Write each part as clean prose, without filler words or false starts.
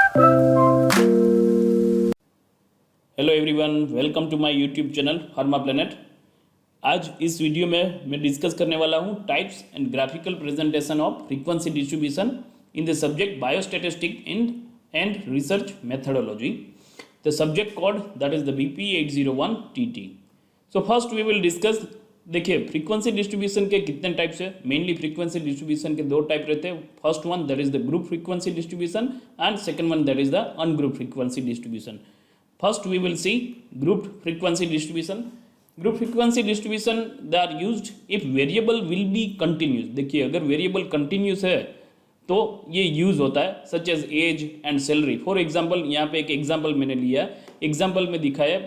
Hello everyone, welcome to my YouTube channel Pharma Planet. आज इस video में मैं डिस्कस करने वाला हूँ types and graphical presentation of frequency distribution in the subject biostatistic and research methodology. The subject code that is the BP801TT। So first we will discuss. देखिए, frequency distribution के कितने टाइप्स है। Mainly frequency distribution के दो type रहते हैं। First one that is the group frequency distribution and second one that is the ungroup frequency distribution. First, we will see grouped frequency distribution. Group frequency distribution they are used if variable will be continuous. देखिए, अगर variable continuous है तो ये use होता है, such as age and salary. For example, यहाँ पे एक एग्जाम्पल मैंने लिया है। एग्जाम्पल में दिखाया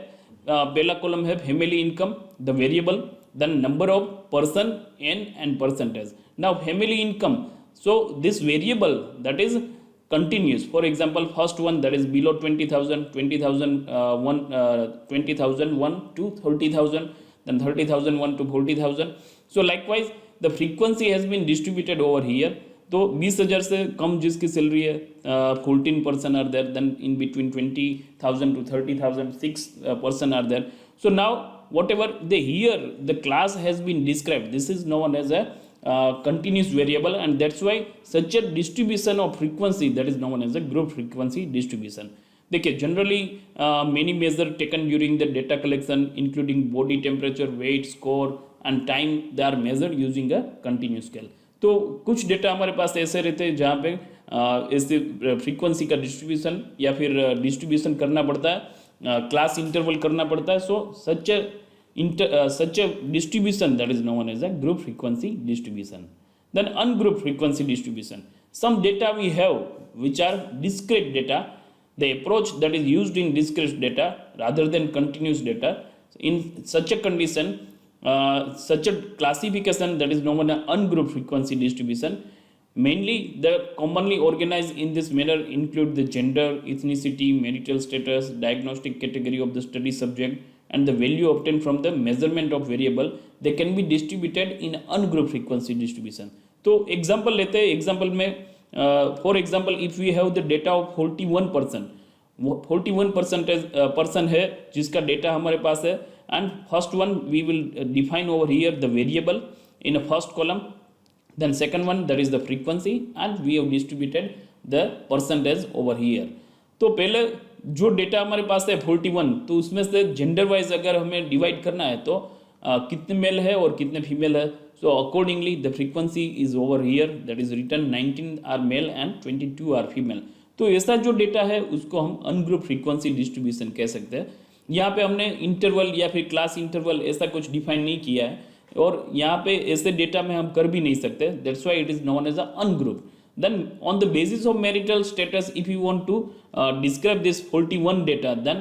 पहला कॉलम है family income, the variable, then number of person and percentage. Now family income, so this variable that is continuous. For example, first one that is below 20,000 20,001 to 30,000, then 30,001 to 40,000. So likewise the frequency has been distributed over here. तो 20,000 से कम जिसकी salary है 14% are there, then in between 20,000 to 30,000 6% are there. So now whatever here the class has been described, this is known as a continuous variable, and that's why such a distribution of frequency that is known as a group frequency distribution. देखिए, generally many measure taken during the data collection including body temperature, weight, score and time, they are measured using a continuous scale. तो कुछ data हमारे पास ऐसे रहते हैं जहाँ पे ऐसे फ्रीक्वेंसी का डिस्ट्रीब्यूशन या फिर डिस्ट्रीब्यूशन करना पड़ता है, क्लास इंटरवल करना पड़ता है. सो such a distribution that is known as a group frequency distribution. Then ungroup frequency distribution. Some data we have which are discrete data. The approach that is used in discrete data rather than continuous data. In such a condition, such a classification that is known as ungroup frequency distribution. Mainly the commonly organized in this manner include the gender, ethnicity, marital status, diagnostic category of the study subject, and the value obtained from the measurement of variable. They can be distributed in ungroup frequency distribution. तो example लेते हैं. Example में for example if we have the data of 41%, 41% person है जिसका डेटा हमारे पास है, and first one we will define over here the variable in a first column, then second one that is the frequency, and we have distributed the percentage over here. तो पहले जो data हमारे पास है 41, तो उसमें से जेंडर वाइज अगर हमें डिवाइड करना है तो कितने मेल है और कितने फीमेल है. So accordingly the frequency is over here, that is written 19 are male and 22 are female. तो ऐसा जो डेटा है उसको हम अनग्रुप फ्रीक्वेंसी डिस्ट्रीब्यूशन कह सकते हैं. यहाँ पे हमने इंटरवल या फिर क्लास इंटरवल ऐसा कुछ डिफाइन नहीं किया है, और यहाँ पे ऐसे डेटा में हम कर भी नहीं सकते. That's why it is known as a ungroup. Then on the basis of marital status, if you want to describe this 41 data, then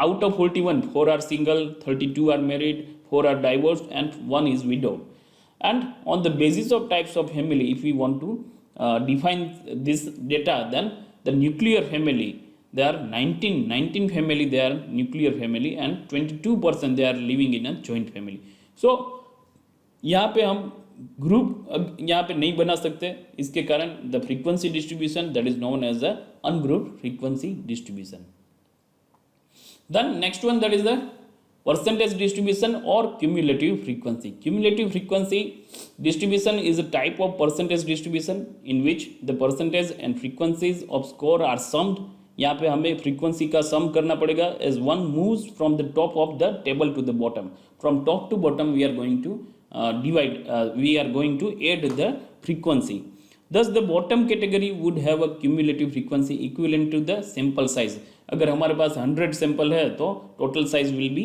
out of 41, 4 are single, 32 are married, 4 are divorced, and 1 is widowed. And on the basis of types of family, if we want to define this data, then the nuclear family, there are 19 family, they are nuclear family, and 22% they are living in a joint family. So यहाँ पे हम group यहाँ पे नहीं बना सकते, इसके कारण the frequency distribution that is known as the ungroup frequency distribution. Then next one that is the percentage distribution और cumulative frequency. Cumulative frequency distribution is a type of percentage distribution in which the percentage and frequencies of score are summed. यहाँ पे हमें frequency का sum करना पड़ेगा as one moves from the top of the table to the bottom. From top to bottom we are going to we are going to add the frequency. Thus the bottom category would have a cumulative frequency equivalent to the sample size. अगर हमारे पास 100 sample है तो total size will be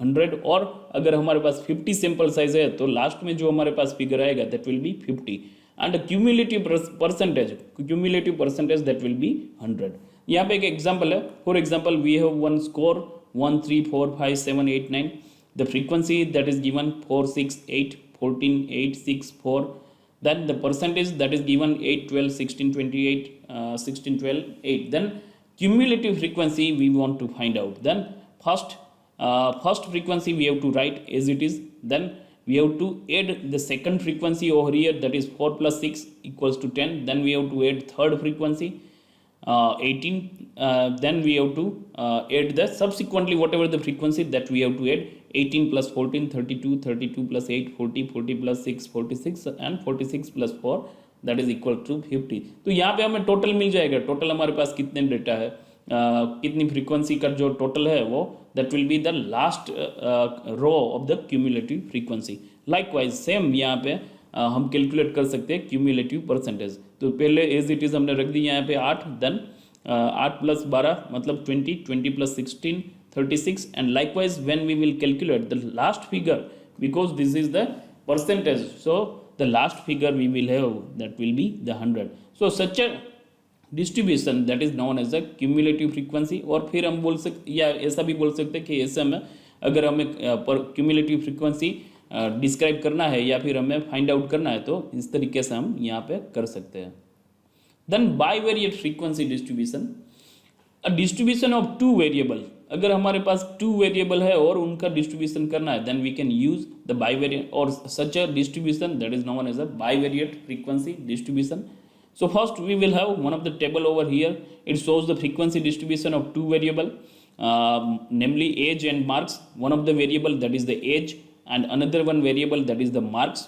100, और अगर हमारे पास 50 sample size है तो last में जो हमारे पास फिगर आएगा that will be 50, and cumulative percentage that will be 100. यहाँ पे एक एग्जाम्पल है. For example we have one score 1 3 4 5 7 8 9. The frequency that is given 4 6 8 14 8 6 4. Then the percentage that is given 8 12 16 28 16 12 8. Then cumulative frequency we want to find out. Then first frequency we have to write as it is. Then we have to add the second frequency over here, that is 4 plus 6 equals to 10. Then we have to add third frequency. 18, then we have to add the subsequently whatever the frequency that we have to add 18 plus 14 32, 32 plus 8 40, 40 plus 6 46 and 46 plus 4 that is equal to 50. तो यहाँ पे हमें total मिल जाएगा, total हमारे पास कितने data है, कितनी frequency का जो टोटल है वो that will be the last row of the cumulative frequency. Likewise same यहाँ पे हम कैलकुलेट कर सकते हैं क्यूमुलेटिव परसेंटेज. तो पहले एज इट इज़ हमने रख दी यहाँ पे 8, देन 8 प्लस 12 मतलब 20, 20 plus 16 36 and likewise when we will calculate the last figure because this is the percentage, so the last figure we will have that will be the 100. So such a distribution that is known as a cumulative frequency. और फिर हम बोल सकते या ऐसा भी बोल सकते हैं कि ऐसे में अगर हमें पर क्यूमुलेटिव फ्रीक्वेंसी डिस्क्राइब करना है या फिर हमें फाइंड आउट करना है तो इस तरीके से हम यहाँ पे कर सकते हैं. Then bivariate frequency distribution, a distribution of two variable. अगर हमारे पास टू वेरिएबल है और उनका डिस्ट्रीब्यूशन करना है then we can use the bivariate और such a distribution that is known as a bivariate frequency distribution. So first we will have one of the table over here. It shows the frequency distribution of two variable, namely age and marks. One of the variable that is the age and another one variable that is the marks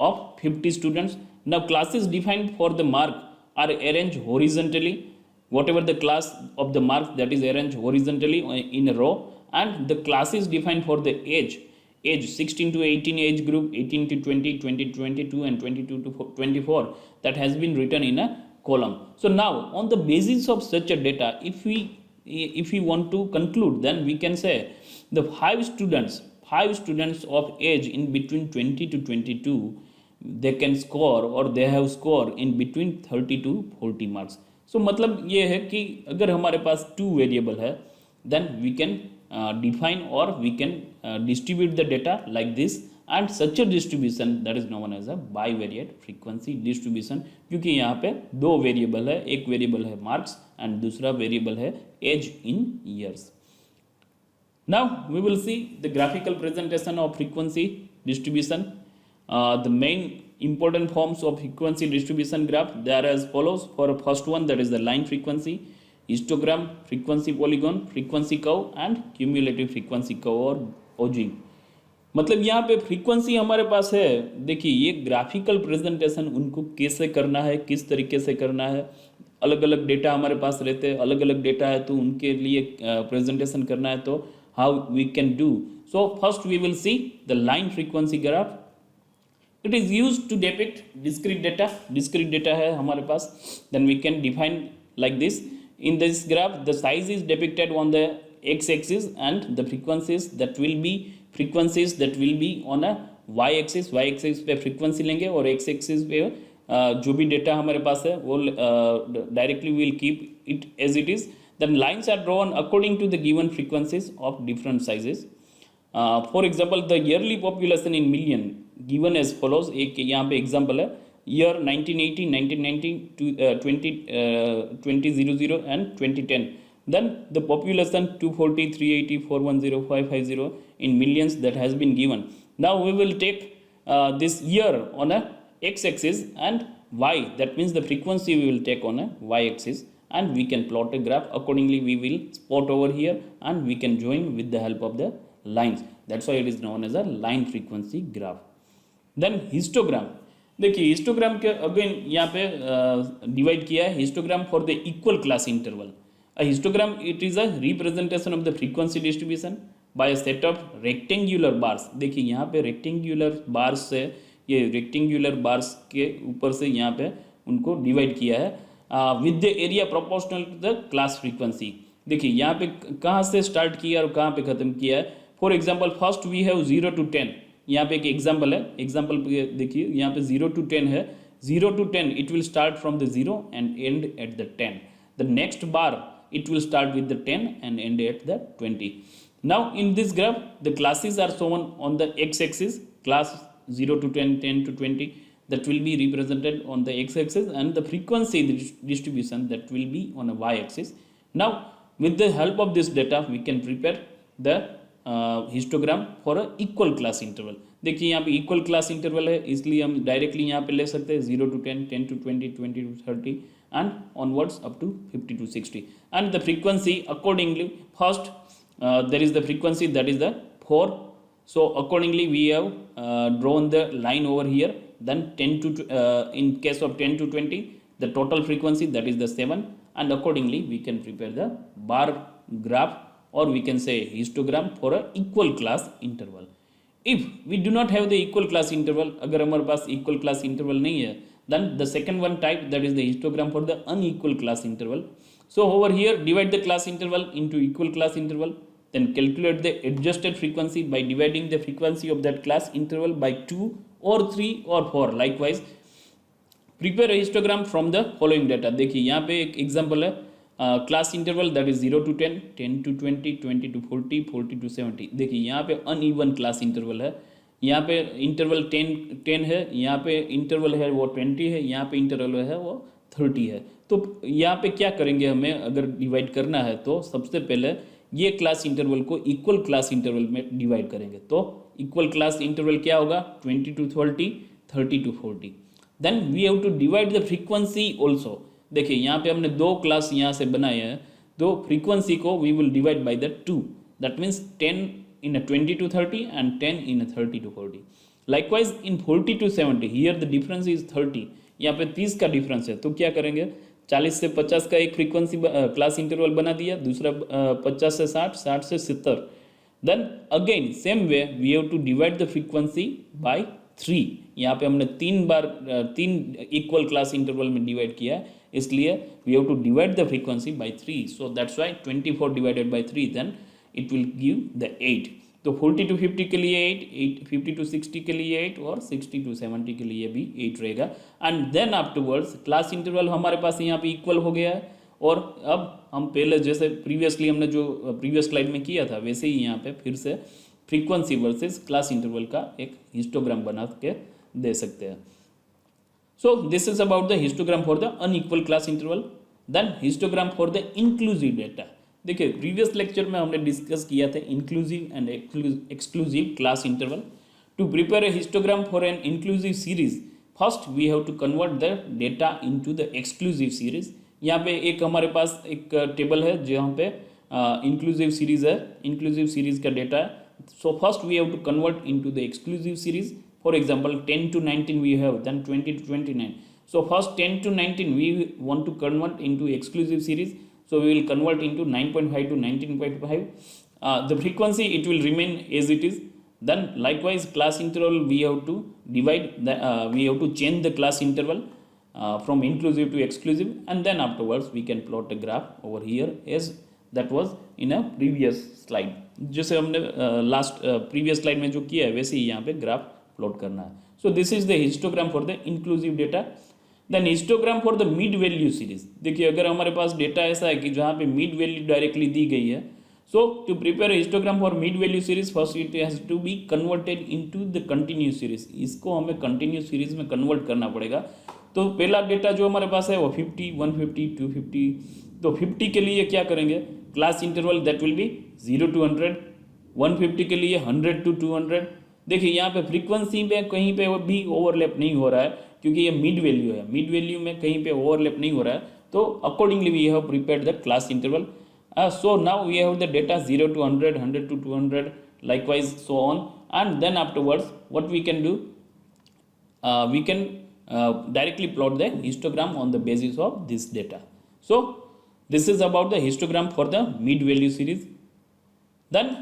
of 50 students. Now classes defined for the mark are arranged horizontally. Whatever the class of the mark that is arranged horizontally in a row, and the classes defined for the age 16 to 18 age group, 18 to 20, 20 to 22 and 22 to 24 that has been written in a column. So now on the basis of such a data, if we want to conclude, then we can say the five students of age in between 20 to 22 they can score or they have score in between 30 to 40 marks. So मतलब ये है कि अगर हमारे पास two variable है then we can define or we can distribute the data like this, and such a distribution that is known as a bivariate frequency distribution. क्योंकि यहाँ पे दो वेरिएबल है, एक वेरिएबल है marks and दूसरा वेरिएबल है age in years. Now we will see the graphical presentation of frequency distribution. The main important forms of frequency distribution graph, they are as follows. For first one, that is the line frequency, histogram, frequency polygon, frequency curve and cumulative frequency curve और ogging. मतलब यहाँ पे frequency हमारे पास है. देखिए ये graphical presentation उनको कैसे करना है, किस तरीके से करना है, अलग अलग डेटा हमारे पास रहते हैं, अलग अलग डेटा है तो उनके लिए प्रेजेंटेशन करना है तो how we can do. So first we will see the line frequency graph. It is used to depict discrete data. Discrete data है हमारे पास. Then we can define like this. In this graph, the size is depicted on the x-axis and the frequencies that will be on a y-axis. Y-axis पे frequency लेंगे और x-axis पे जो भी data हमारे पास है वो directly we will keep it as it is. Then lines are drawn according to the given frequencies of different sizes. For example, the yearly population in million given as follows. एक यहाँ पे example है year 1980, 1990 to 2000 and 2010. Then the population 240, 380, 410, 550 in millions that has been given. Now we will take this year on a x-axis and y, that means the frequency we will take on a y-axis, and we can plot a graph. Accordingly we will spot over here and we can join with the help of the lines. That's why it is known as a line frequency graph. Then histogram. देखिए histogram के again यहाँ पे divide किया है. Histogram for the equal class interval. A histogram it is a representation of the frequency distribution by a set of rectangular bars. देखिए यहाँ पे rectangular bars से ये रेक्टेंगुलर बार्स के ऊपर से यहाँ पे उनको डिवाइड किया है with the area proportional to the class frequency. देखिए यहाँ पे कहाँ से स्टार्ट किया और कहाँ पे ख़त्म किया है. For example first we have 0 to 10. यहाँ पे एक एग्जाम्पल है. एग्जाम्पल देखिए यहाँ पे 0 to 10 है. 0 to 10 it will start from the 0 and and at the 10. The next bar it will start with the 10 and end at the 20. Now in this graph the classes are shown on the x-axis. Class 0 to 10, 10 to 20 that will be represented on the x-axis, and the frequency distribution that will be on a y-axis. Now with the help of this data we can prepare the histogram for a equal class interval. देखिए यहाँ पे equal class interval है, इसलिए हम directly यहाँ पे ले सकते हैं 0 to 10, 10 to 20, 20 to 30 and onwards up to 50 to 60. And the frequency accordingly, first there is the frequency, that is the 4. So accordingly we have drawn the line over here. Then 10 to in case of 10 to 20, the total frequency, that is the 7, and accordingly we can prepare the bar graph, or we can say histogram for a equal class interval. If we do not have the equal class interval, अगर हमारे पास equal class interval नहीं है, then the second one type, that is the histogram for the unequal class interval. So over here divide the class interval into equal class interval, then calculate the adjusted frequency by dividing the frequency of that class interval by 2 or 3 or 4. Likewise prepare a histogram from the following data. देखिए यहाँ पे एक example है, class interval that is 0 to 10, 10 to 20, 20 to 40, 40 to 70. देखिए यहाँ पे uneven class interval है, यहाँ पे इंटरवल 10 है, यहाँ पे इंटरवल है वो 20 है, यहाँ पे इंटरवल है वो 30 है. तो यहाँ पे क्या करेंगे, हमें अगर डिवाइड करना है तो सबसे पहले ये क्लास इंटरवल को इक्वल क्लास इंटरवल में डिवाइड करेंगे. तो इक्वल क्लास इंटरवल क्या होगा, 20 to 30, 30 to 40. Then we have to divide the frequency also. देखिए यहाँ पे हमने दो क्लास यहाँ से बनाए हैं, तो फ्रीक्वेंसी को we will divide by the 2. That means 10 in a 20 to 30 and 10 in a 30 to 40. Likewise in 40 to 70, here the difference is 30. यहाँ पे 30 का डिफरेंस है, तो क्या करेंगे, 40 से 50 का एक फ्रीक्वेंसी क्लास इंटरवल बना दिया, दूसरा 50 से 60, 60 से 70. Then again same way we have to divide the frequency by 3. यहाँ पे हमने तीन इक्वल क्लास इंटरवल में डिवाइड किया है, इसलिए we have to divide the frequency by 3. So that's why 24 divided by 3, then it will give the 8. तो 40 to 50 के लिए 8, 50 to 60 के लिए 8 और 60 to 70 के लिए भी 8 रहेगा. And then afterwards class interval हमारे पास यहाँ पे इक्वल हो गया है, और अब हम पहले जैसे प्रीवियसली हमने जो प्रीवियस स्लाइड में किया था वैसे ही यहाँ पे फिर से फ्रीक्वेंसी वर्सेस क्लास इंटरवल का एक हिस्टोग्राम बना के दे सकते हैं. So this is about the histogram for the unequal class interval. Then histogram for the inclusive data. देखिए प्रीवियस लेक्चर में हमने डिस्कस किया था inclusive and exclusive class interval. To prepare a histogram for an inclusive series, first we have to convert the data into the exclusive series. यहाँ पे एक हमारे पास एक टेबल है जहाँ पे इंक्लूसिव सीरीज है, इंक्लूसिव सीरीज का डेटा है. So first we have to convert into the exclusive series. For example 10 to 19 we have, then 20 to 29. So first 10 to 19 we want to convert into exclusive series. So we will convert into 9.5 to 19.5. The frequency it will remain as it is. Then likewise class interval we have to divide the, we have to change the class interval from inclusive to exclusive, and then afterwards we can plot a graph over here as that was in a previous slide. जैसे हमने last previous slide में जो किया है वैसे ही यहाँ पे graph plot करना है. So this is the histogram for the inclusive data. Then histogram for the mid value series. देखिए अगर हमारे पास डेटा ऐसा है कि जहाँ पे मिड वैल्यू डायरेक्टली दी गई है, so to prepare histogram for mid value series first it has to be converted into the continuous series. इसको हमें कंटिन्यूस सीरीज में कन्वर्ट करना पड़ेगा. तो पहला डेटा जो हमारे पास है वो 50, 150, 250. तो 50 के लिए क्या करेंगे, class interval that will B 0 to 100. 150 के लिए 100 to 200. देखिए यहाँ पे फ्रीक्वेंसी में कहीं पे भी ओवरलैप नहीं हो रहा है क्योंकि ये मिड वैल्यू है, मिड वैल्यू में कहीं पे ओवरलैप नहीं हो रहा है. तो accordingly we have prepared the class interval. So now we have the data 0 to 100, 100 to 200, likewise so on. And then afterwards what we can do, we can directly plot the histogram on the basis of this data. So this is about the histogram for the mid value series. Then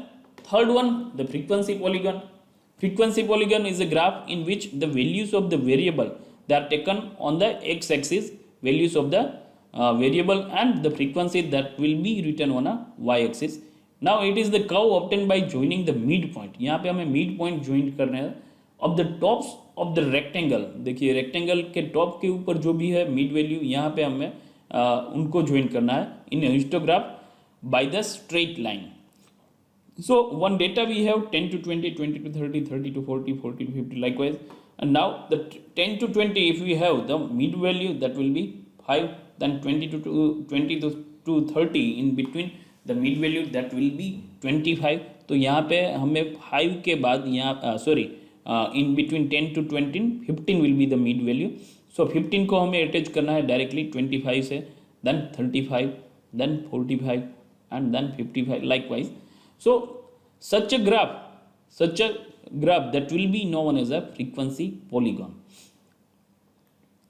third one, the frequency polygon. Frequency polygon is a graph in which the values of the variable they are taken on the x-axis, values of the variable, and the frequency that will be written on a y-axis. Now it is the curve obtained by joining the midpoint. यहाँ पे हमें midpoint join करना है of the tops of the rectangle. देखिए rectangle के top के ऊपर जो भी है mid value, यहाँ पे हमें उनको join करना है in a histograph by the straight line. So one data we have 10 to 20, 20 to 30, 30 to 40, 40 to 50 likewise. And now the 10 to 20 if we have the mid value that will be 5, then 20 to 30 in between the mid value that will be 25. तो यहाँ पे हमें 5 के बाद यहाँ in between 10 to 20 15 will be the mid value. So 15 को हमें attach करना है डायरेक्टली 25 से, then 35, then 45 and then 55 likewise. So such a graph that will be known as a frequency polygon.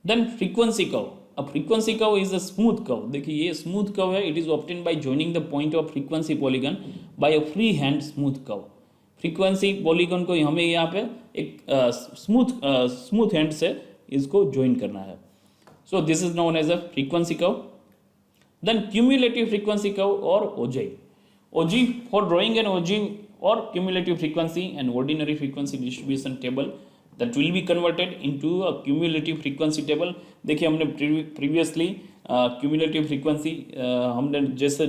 Then frequency curve. A frequency curve is a smooth curve. देखिए ये smooth curve है. It is obtained by joining the point of frequency polygon by a freehand smooth curve. Frequency polygon को हमें यहाँ पे एक smooth hand से इसको ज्वाइन करना है. So this is known as a frequency curve. Then cumulative frequency curve और ogive. Ogive for drawing an ogive और cumulative frequency and ordinary frequency distribution table that will be converted into a cumulative frequency table. देखिए हमने previously cumulative frequency हमने जैसे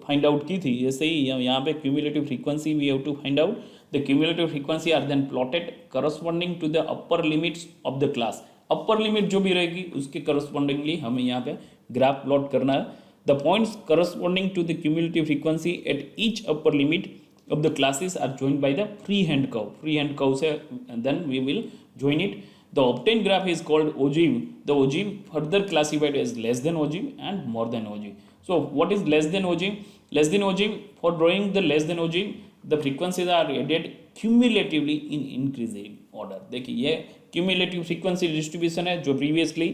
find out की थी, जैसे ही यहाँ पे cumulative frequency we have to find out. The cumulative frequency are then plotted corresponding to the upper limits of the class. Upper limit जो भी रहेगी उसके करस्पॉन्डिंगली हमें यहाँ पे ग्राफ प्लॉट करना है. The points corresponding to the cumulative frequency at each upper limit of the classes are joined by the freehand curve. Freehand curve se then we will join it. The obtained graph is called ogive. The ogive further classified as less than ogive and more than ogive. So what is less than ogive? Less than ogive, for drawing the less than ogive, the frequencies are added cumulatively in increasing order. देखिए ये cumulative frequency distribution है जो previously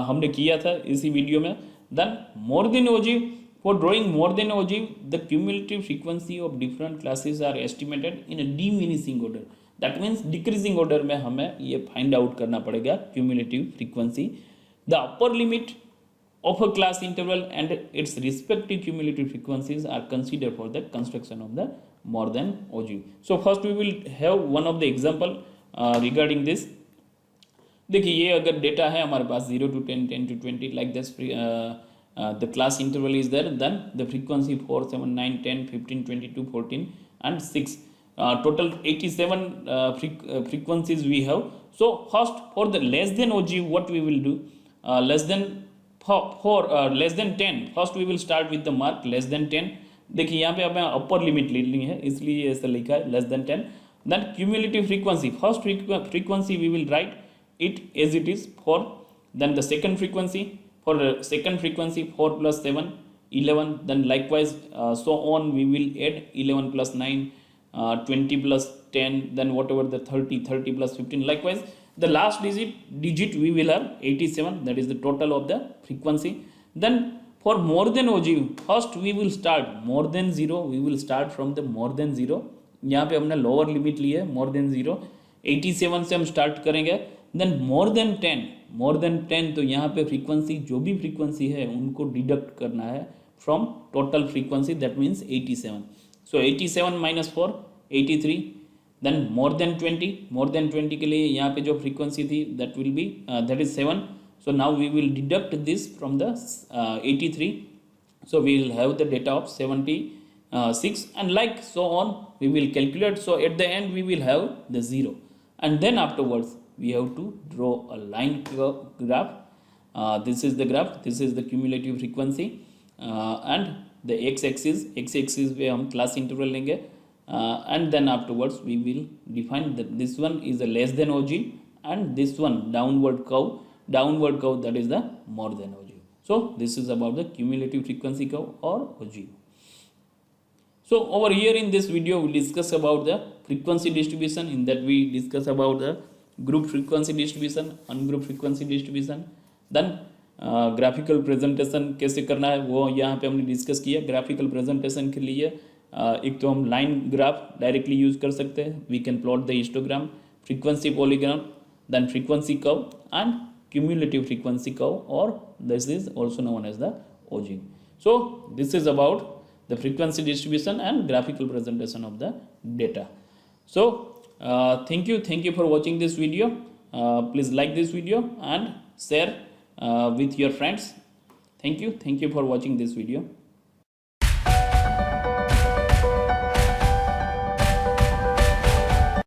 हमने किया था इसी video में. Then more than ogive, for drawing more than ogive, the cumulative frequency of different classes are estimated in a diminishing order. That means decreasing order में हमें ये find out करना पड़ेगा cumulative frequency. The upper limit of a class interval and its respective cumulative frequencies are considered for the construction of the more than ogive. So first we will have one of the example regarding this. देखिए ये अगर data है हमारे पास 0 to 10, 10 to 20 like this. The class interval is there, then the frequency 4, 7, 9, 10, 15, 22, 14 and 6. Total 87 frequencies we have. So first for the less than ogive what we will do, less than 10, first we will start with the mark less than 10. देखिए यहाँ पे हमें upper limit ले ली है इसलिए ऐसा लिखा है less than 10. Then cumulative frequency, first frequency we will write it as it is for, then the second frequency. For second frequency 4 plus 7, 11, then likewise so on we will add 11 plus 9, 20 plus 10, then whatever the 30 plus 15, likewise the last digit we will have 87, that is the total of the frequency. Then for more than ogive, first we will start more than 0, we will start from the more than 0. यहाँ पे हमने lower limit ली है more than 0, 87 से हम start करेंगे. Then more then 10 तो यहाँ पे फ्रीक्वेंसी जो भी फ्रीक्वेंसी है उनको डिडक्ट करना है from total frequency, that means 87. So 87 minus 4 83. Then more than 20 के लिए यहाँ पे जो फ्रीक्वेंसी थी that will be that is 7. So now we will deduct this from the 83. So we will have the data of 76 and like so on we will calculate. So at the end we will have the 0 and then afterwards we have to draw a line graph. This is the graph, this is the cumulative frequency and the x-axis पे हम class interval लेंगे and then afterwards we will define that this one is a less than ogive and this one downward curve that is the more than ogive. So this is about the cumulative frequency curve or ogive. So over here in this video we discuss about the frequency distribution. In that we discuss about the group frequency distribution, ungroup frequency distribution. Then graphical presentation कैसे करना है वो यहाँ पे हमने discuss किया. graphical presentation के लिए एक तो हम लाइन ग्राफ डायरेक्टली यूज कर सकते हैं. We can plot the histogram, frequency polygon, then frequency curve and cumulative frequency curve, or this is also known as the ogive. So this is about the frequency distribution and graphical presentation of the data. So thank you for watching this video. Please like this video and share with your friends. Thank you for watching this video.